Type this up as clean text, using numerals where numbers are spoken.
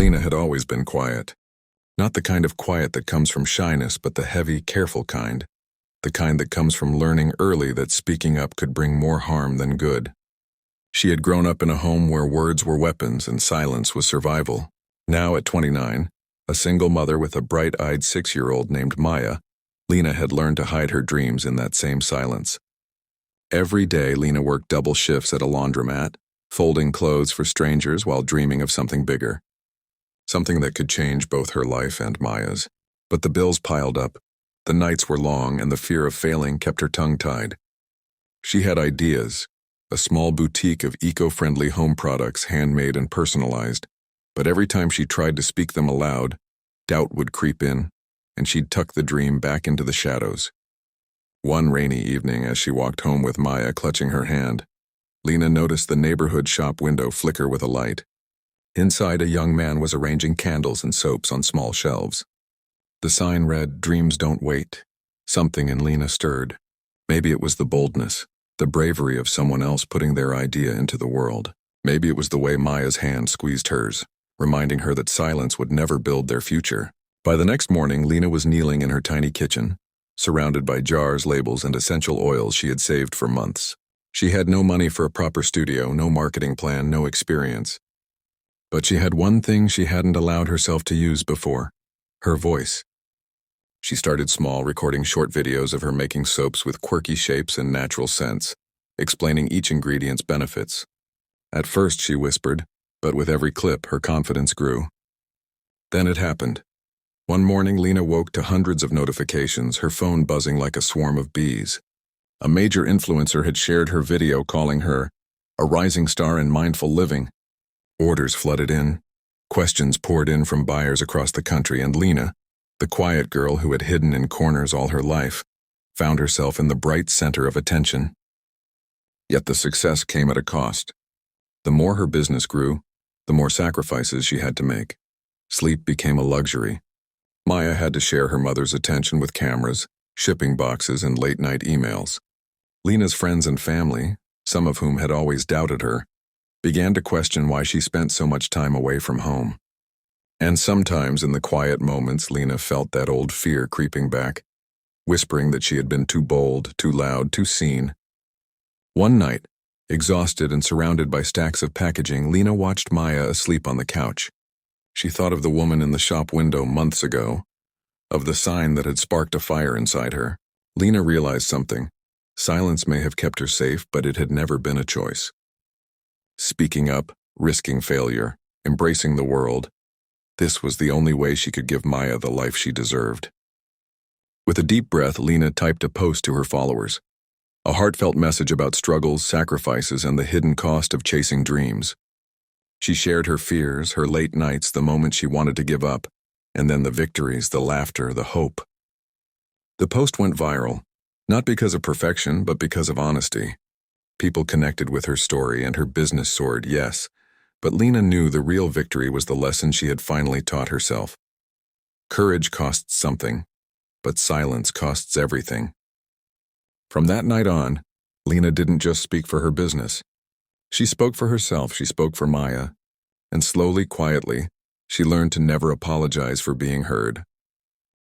Lena had always been quiet. Not the kind of quiet that comes from shyness, but the heavy, careful kind. The kind that comes from learning early that speaking up could bring more harm than good. She had grown up in a home where words were weapons and silence was survival. Now, at 29, a single mother with a bright-eyed 6-year-old named Maya, Lena had learned to hide her dreams in that same silence. Every day, Lena worked double shifts at a laundromat, folding clothes for strangers while dreaming of something bigger. Something that could change both her life and Maya's. But the bills piled up, the nights were long, and the fear of failing kept her tongue tied. She had ideas, a small boutique of eco-friendly home products handmade and personalized, but every time she tried to speak them aloud, doubt would creep in, and she'd tuck the dream back into the shadows. One rainy evening, as she walked home with Maya clutching her hand, Lena noticed the neighborhood shop window flicker with a light. Inside, a young man was arranging candles and soaps on small shelves. The sign read, "Dreams don't wait." Something in Lena stirred. Maybe it was the boldness, the bravery of someone else putting their idea into the world. Maybe it was the way Maya's hand squeezed hers, reminding her that silence would never build their future. By the next morning, Lena was kneeling in her tiny kitchen, surrounded by jars, labels, and essential oils she had saved for months. She had no money for a proper studio, no marketing plan, no experience. But she had one thing she hadn't allowed herself to use before: her voice. She started small, recording short videos of her making soaps with quirky shapes and natural scents, explaining each ingredient's benefits. At first, she whispered, but with every clip, her confidence grew. Then it happened. One morning, Lena woke to hundreds of notifications, her phone buzzing like a swarm of bees. A major influencer had shared her video calling her a rising star in mindful living. Orders flooded in. Questions poured in from buyers across the country, and Lena, the quiet girl who had hidden in corners all her life, found herself in the bright center of attention. Yet the success came at a cost. The more her business grew, the more sacrifices she had to make. Sleep became a luxury. Maya had to share her mother's attention with cameras, shipping boxes, and late-night emails. Lena's friends and family, some of whom had always doubted her, began to question why she spent so much time away from home. And sometimes in the quiet moments, Lena felt that old fear creeping back, whispering that she had been too bold, too loud, too seen. One night, exhausted and surrounded by stacks of packaging, Lena watched Maya asleep on the couch. She thought of the woman in the shop window months ago, of the sign that had sparked a fire inside her. Lena realized something. Silence may have kept her safe, but it had never been a choice. Speaking up, risking failure, embracing the world, this was the only way she could give Maya the life she deserved. With a deep breath, Lena typed a post to her followers. A heartfelt message about struggles, sacrifices, and the hidden cost of chasing dreams. She shared her fears, her late nights, the moments she wanted to give up, and then the victories, the laughter, the hope. The post went viral, not because of perfection, but because of honesty. People connected with her story, and her business soared, yes, but Lena knew the real victory was the lesson she had finally taught herself. Courage costs something, but silence costs everything. From that night on, Lena didn't just speak for her business. She spoke for herself, she spoke for Maya, and slowly, quietly, she learned to never apologize for being heard.